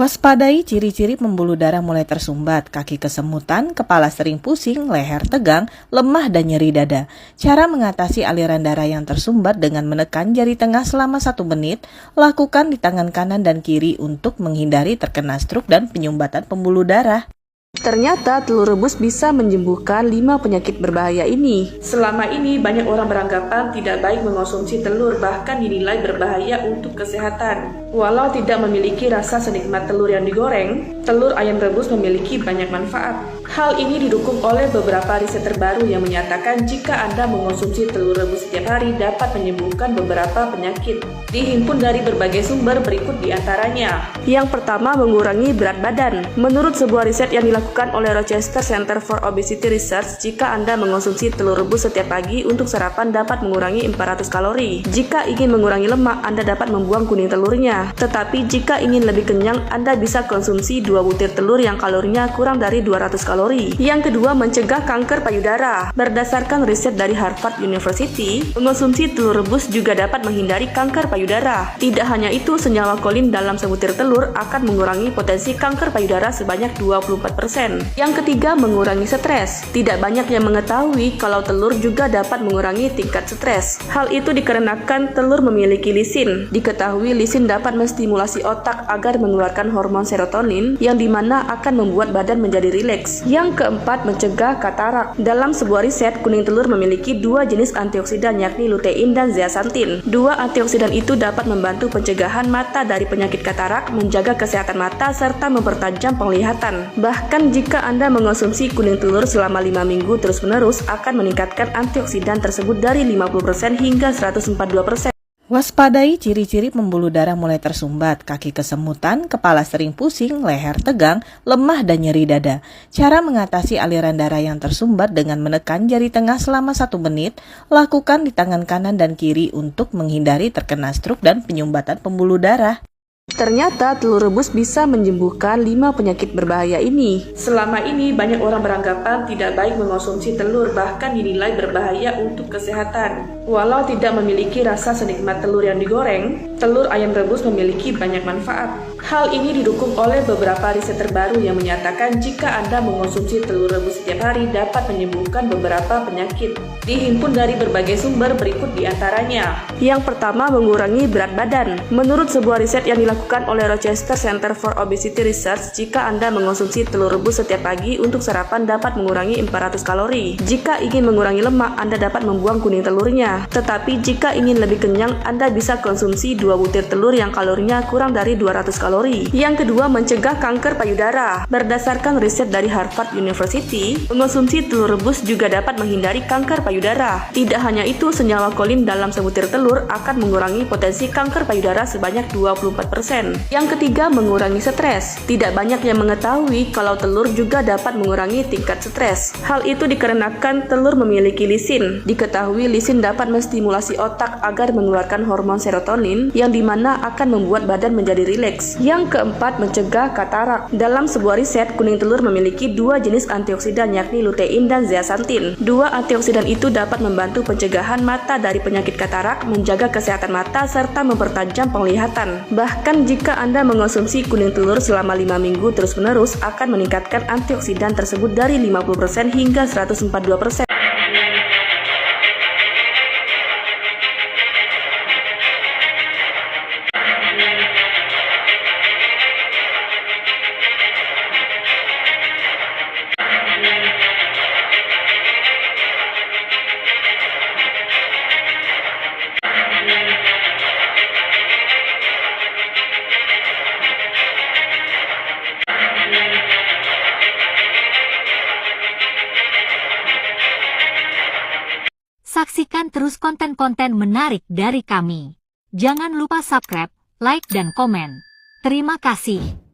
Waspadai ciri-ciri pembuluh darah mulai tersumbat, kaki kesemutan, kepala sering pusing, leher tegang, lemah dan nyeri dada. Cara mengatasi aliran darah yang tersumbat dengan menekan jari tengah selama 1 menit, lakukan di tangan kanan dan kiri untuk menghindari terkena stroke dan penyumbatan pembuluh darah. Ternyata telur rebus bisa menyembuhkan 5 penyakit berbahaya ini. Selama ini banyak orang beranggapan tidak baik mengonsumsi telur, bahkan dinilai berbahaya untuk kesehatan. Walau tidak memiliki rasa senikmat telur yang digoreng, telur ayam rebus memiliki banyak manfaat. Hal ini didukung oleh beberapa riset terbaru yang menyatakan jika Anda mengonsumsi telur rebus setiap hari dapat menyembuhkan beberapa penyakit. Dihimpun dari berbagai sumber berikut diantaranya. Yang pertama, mengurangi berat badan. Menurut sebuah riset yang dilakukan oleh Rochester Center for Obesity Research, jika Anda mengonsumsi telur rebus setiap pagi untuk sarapan dapat mengurangi 400 kalori. Jika ingin mengurangi lemak, Anda dapat membuang kuning telurnya. Tetapi jika ingin lebih kenyang, Anda bisa konsumsi 2 butir telur yang kalorinya kurang dari 200 kalori. Yang kedua, mencegah kanker payudara. Berdasarkan riset dari Harvard University, mengonsumsi telur rebus juga dapat menghindari kanker payudara. Tidak hanya itu, senyawa kolin dalam sebutir telur akan mengurangi potensi kanker payudara sebanyak 24%. Yang ketiga, mengurangi stres. Tidak banyak yang mengetahui kalau telur juga dapat mengurangi tingkat stres. Hal itu dikarenakan telur memiliki lisin. Diketahui lisin dapat menstimulasi otak agar mengeluarkan hormon serotonin yang dimana akan membuat badan menjadi rileks. Yang keempat, mencegah katarak. Dalam sebuah riset, kuning telur memiliki 2 jenis antioksidan yakni lutein dan zeaxanthin. 2 antioksidan itu dapat membantu pencegahan mata dari penyakit katarak, menjaga kesehatan mata, serta mempertajam penglihatan. Bahkan jika Anda mengonsumsi kuning telur selama 5 minggu terus-menerus akan meningkatkan antioksidan tersebut dari 50% hingga 142%. Waspadai ciri-ciri pembuluh darah mulai tersumbat, kaki kesemutan, kepala sering pusing, leher tegang, lemah dan nyeri dada. Cara mengatasi aliran darah yang tersumbat dengan menekan jari tengah selama 1 menit, lakukan di tangan kanan dan kiri untuk menghindari terkena stroke dan penyumbatan pembuluh darah. Ternyata telur rebus bisa menyembuhkan 5 penyakit berbahaya ini. Selama ini banyak orang beranggapan tidak baik mengonsumsi telur, bahkan dinilai berbahaya untuk kesehatan. Walau tidak memiliki rasa senikmat telur yang digoreng, telur ayam rebus memiliki banyak manfaat. Hal ini didukung oleh beberapa riset terbaru yang menyatakan jika Anda mengonsumsi telur rebus setiap hari dapat menyembuhkan beberapa penyakit. Dihimpun dari berbagai sumber berikut diantaranya. Yang pertama, mengurangi berat badan. Menurut sebuah riset yang dilakukan oleh Rochester Center for Obesity Research, jika Anda mengonsumsi telur rebus setiap pagi untuk sarapan dapat mengurangi 400 kalori. Jika ingin mengurangi lemak, Anda dapat membuang kuning telurnya. Tetapi jika ingin lebih kenyang, Anda bisa konsumsi 2 butir telur yang kalorinya kurang dari 200 kalori. Yang kedua, mencegah kanker payudara. Berdasarkan riset dari Harvard University, mengonsumsi telur rebus juga dapat menghindari kanker payudara. Tidak hanya itu, senyawa kolin dalam sebutir telur akan mengurangi potensi kanker payudara sebanyak 24%. Yang ketiga, mengurangi stres. Tidak banyak yang mengetahui kalau telur juga dapat mengurangi tingkat stres. Hal itu dikarenakan telur memiliki lisin. Diketahui lisin dapat menstimulasi otak agar mengeluarkan hormon serotonin yang dimana akan membuat badan menjadi rileks. Yang keempat, mencegah katarak. Dalam sebuah riset, kuning telur memiliki 2 jenis antioksidan yakni lutein dan zeaxanthin. 2 antioksidan itu dapat membantu pencegahan mata dari penyakit katarak, menjaga kesehatan mata, serta mempertajam penglihatan. Bahkan jika Anda mengonsumsi kuning telur selama 5 minggu terus-menerus akan meningkatkan antioksidan tersebut dari 50% hingga 142%. Saksikan terus konten-konten menarik dari kami. Jangan lupa subscribe, like, dan komen. Terima kasih.